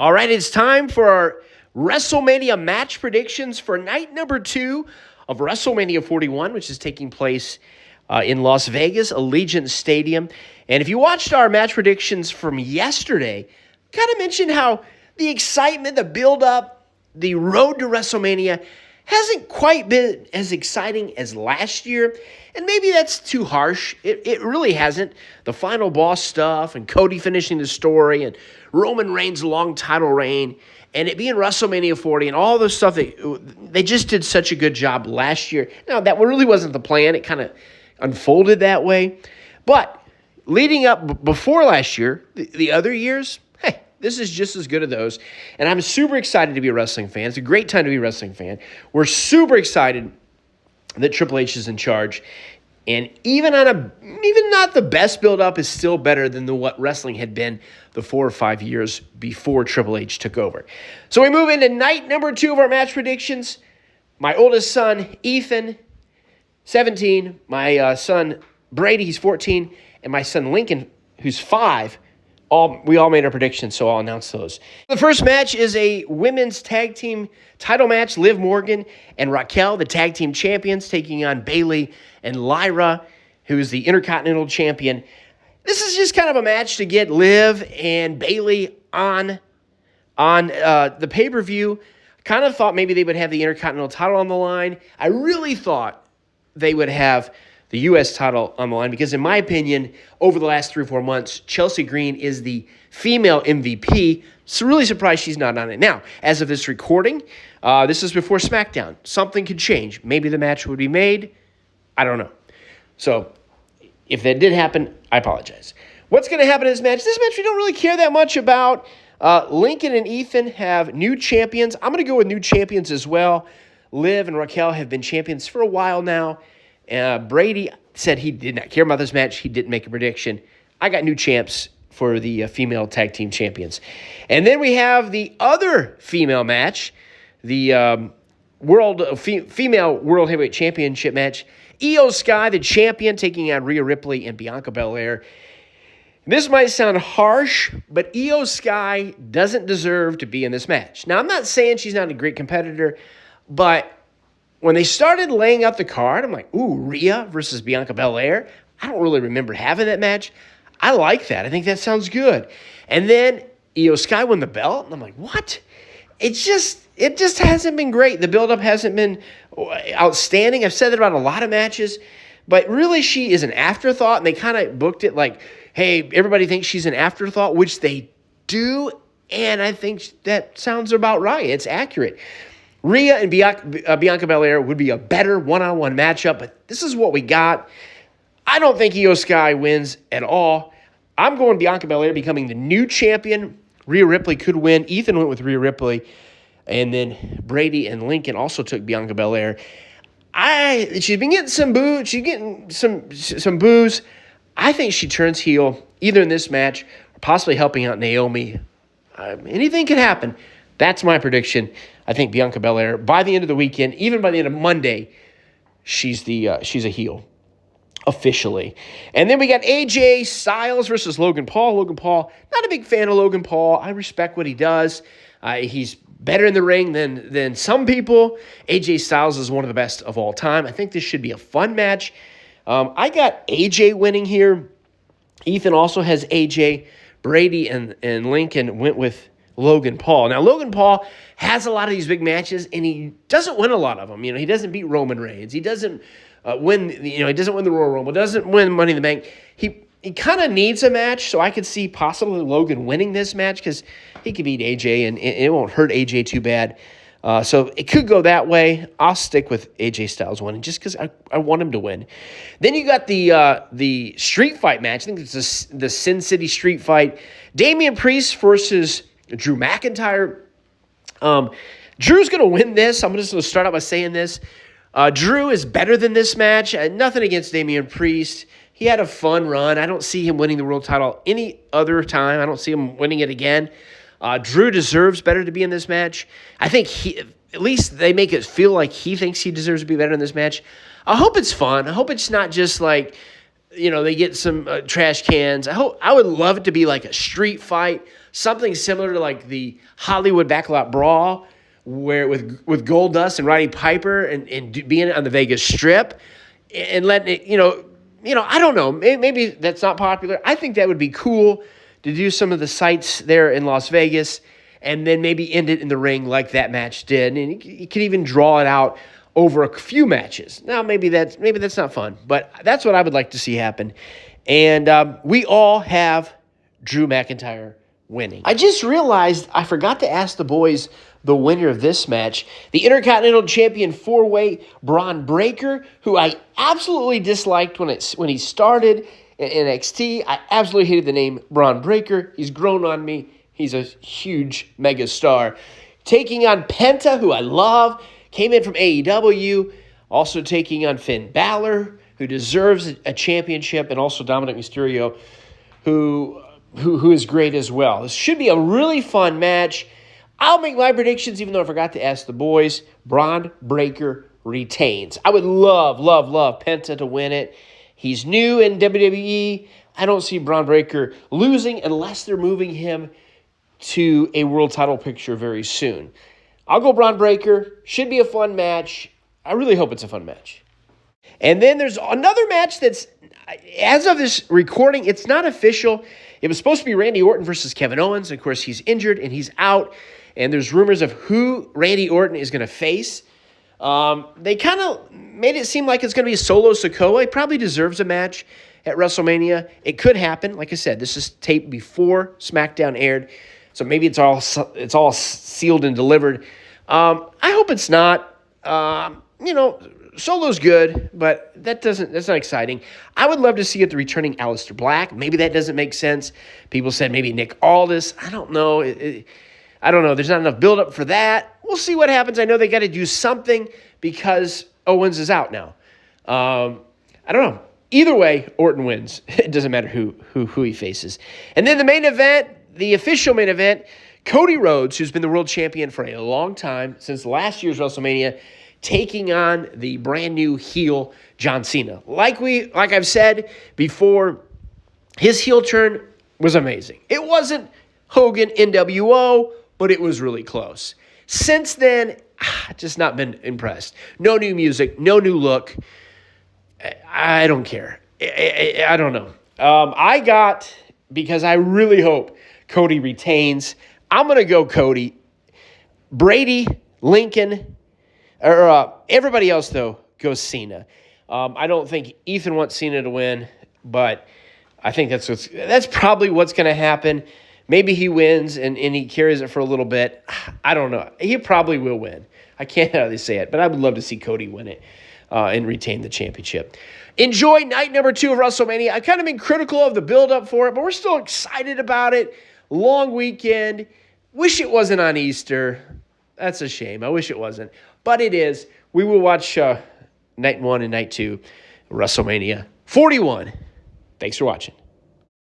All right, it's time for our WrestleMania match predictions for night number 2 of WrestleMania 41, which is taking place in Las Vegas, Allegiant Stadium. And if you watched our match predictions from yesterday, kind of mentioned how the excitement, the build-up, the road to WrestleMania hasn't quite been as exciting as last year. And maybe that's too harsh. It really hasn't. The final boss stuff and Cody finishing the story and Roman Reigns' long title reign and it being WrestleMania 40 and all the stuff they just did such a good job last year. Now, that really wasn't the plan. It kind of unfolded that way. But leading up before last year, the other years, hey, this is just as good as those. And I'm super excited to be a wrestling fan. It's a great time to be a wrestling fan. We're super excited that Triple H is in charge. And even not the best build-up is still better than what wrestling had been the 4 or 5 years before Triple H took over. So we move into night number 2 of our match predictions. My oldest son, Ethan, 17. My son, Brady, he's 14. And my son, Lincoln, who's 5. We all made our predictions, so I'll announce those. The first match is a women's tag team title match. Liv Morgan and Raquel, the tag team champions, taking on Bayley and Lyra, who is the Intercontinental Champion. This is just kind of a match to get Liv and Bayley on the pay-per-view. Kind of thought maybe they would have the Intercontinental title on the line. I really thought they would have the U.S. title on the line because, in my opinion, over the last 3 or 4 months, Chelsea Green is the female MVP. So really surprised she's not on it. Now, as of this recording, this is before SmackDown. Something could change. Maybe the match would be made. I don't know. So if that did happen, I apologize. What's going to happen in this match? This match we don't really care that much about. Lincoln and Ethan have new champions. I'm going to go with new champions as well. Liv and Raquel have been champions for a while now. Brady said he did not care about this match. He didn't make a prediction. I got new champs for the female tag team champions. And then we have the other female match, the female World Heavyweight Championship match. Io Sky, the champion, taking on Rhea Ripley and Bianca Belair. This might sound harsh, but Io Sky doesn't deserve to be in this match. Now, I'm not saying she's not a great competitor, but when they started laying out the card, I'm like, ooh, Rhea versus Bianca Belair. I don't really remember having that match. I like that. I think that sounds good. And then Io Sky won the belt, and I'm like, what? It just hasn't been great. The build-up hasn't been outstanding. I've said that about a lot of matches, but really she is an afterthought, and they kind of booked it like, hey, everybody thinks she's an afterthought, which they do, and I think that sounds about right. It's accurate. Rhea and Bianca Belair would be a better one-on-one matchup, but this is what we got. I don't think Io Sky wins at all. I'm going Bianca Belair becoming the new champion. Rhea Ripley could win. Ethan went with Rhea Ripley, and then Brady and Lincoln also took Bianca Belair. She's been getting some boo. She's getting some boos. I think she turns heel either in this match or possibly helping out Naomi. Anything can happen. That's my prediction. I think Bianca Belair, by the end of the weekend, even by the end of Monday, she's a heel, officially. And then we got AJ Styles versus Logan Paul. Logan Paul, not a big fan of Logan Paul. I respect what he does. He's better in the ring than some people. AJ Styles is one of the best of all time. I think this should be a fun match. I got AJ winning here. Ethan also has AJ. Brady and Lincoln went with Logan Paul. Now, Logan Paul has a lot of these big matches, and he doesn't win a lot of them. He doesn't beat Roman Reigns. He doesn't win. He doesn't win the Royal Rumble. Doesn't win Money in the Bank. He kind of needs a match, so I could see possibly Logan winning this match because he could beat AJ, and it won't hurt AJ too bad. So it could go that way. I'll stick with AJ Styles winning just because I want him to win. Then you got the street fight match. I think it's the Sin City street fight. Damian Priest versus Drew McIntyre. Drew's going to win this. I'm just going to start out by saying this. Drew is better than this match. Nothing against Damian Priest. He had a fun run. I don't see him winning the world title any other time. I don't see him winning it again. Drew deserves better to be in this match. I think at least they make it feel like he thinks he deserves to be better in this match. I hope it's fun. I hope it's not just like, they get some trash cans. I would love it to be like a street fight, something similar to like the Hollywood Backlot Brawl, where with Goldust and Roddy Piper and being on the Vegas Strip and letting it, I don't know. Maybe that's not popular. I think that would be cool to do some of the sights there in Las Vegas and then maybe end it in the ring like that match did. And you could even draw it out over a few matches. Now, maybe that's not fun, but that's what I would like to see happen. And we all have Drew McIntyre winning. I just realized I forgot to ask the boys the winner of this match. The Intercontinental Champion 4-way Braun Breaker, who I absolutely disliked when he started in NXT. I absolutely hated the name Braun Breaker. He's grown on me. He's a huge mega star. Taking on Penta, who I love, came in from AEW. Also taking on Finn Balor, who deserves a championship, and also Dominic Mysterio, who is great as well. This should be a really fun match. I'll make my predictions, even though I forgot to ask the boys. Braun Breaker retains. I would love, love, love Penta to win it. He's new in WWE. I don't see Braun Breaker losing unless they're moving him to a world title picture very soon. I'll go Braun Breaker. Should be a fun match. I really hope it's a fun match. And then there's another match that's, as of this recording, it's not official. It was supposed to be Randy Orton versus Kevin Owens. Of course, he's injured and he's out. And there's rumors of who Randy Orton is going to face. They kind of made it seem like it's going to be Solo Sikoa. He probably deserves a match at WrestleMania. It could happen. Like I said, this is taped before SmackDown aired. So maybe it's all sealed and delivered. I hope it's not. Solo's good, but that's not exciting. I would love to see it the returning Aleister Black. Maybe that doesn't make sense. People said maybe Nick Aldis. I don't know. I don't know. There's not enough buildup for that. We'll see what happens. I know they got to do something because Owens is out now. I don't know. Either way, Orton wins. It doesn't matter who he faces. And then the main event, the official main event, Cody Rhodes, who's been the world champion for a long time, since last year's WrestleMania, taking on the brand new heel John Cena. Like I've said before, his heel turn was amazing. It wasn't Hogan NWO, but it was really close. Since then, just not been impressed. No new music, no new look. I don't care. I don't know. Because I really hope Cody retains, I'm going to go Cody. Brady, Lincoln, or everybody else, though, goes Cena. I don't think Ethan wants Cena to win, but I think that's probably what's going to happen. Maybe he wins and he carries it for a little bit. I don't know. He probably will win. I can't hardly say it, but I would love to see Cody win it and retain the championship. Enjoy night number 2 of WrestleMania. I've kind of been critical of the build-up for it, but we're still excited about it. Long weekend. Wish it wasn't on Easter. That's a shame. I wish it wasn't. But it is. We will watch night 1 and night 2 WrestleMania 41. Thanks for watching.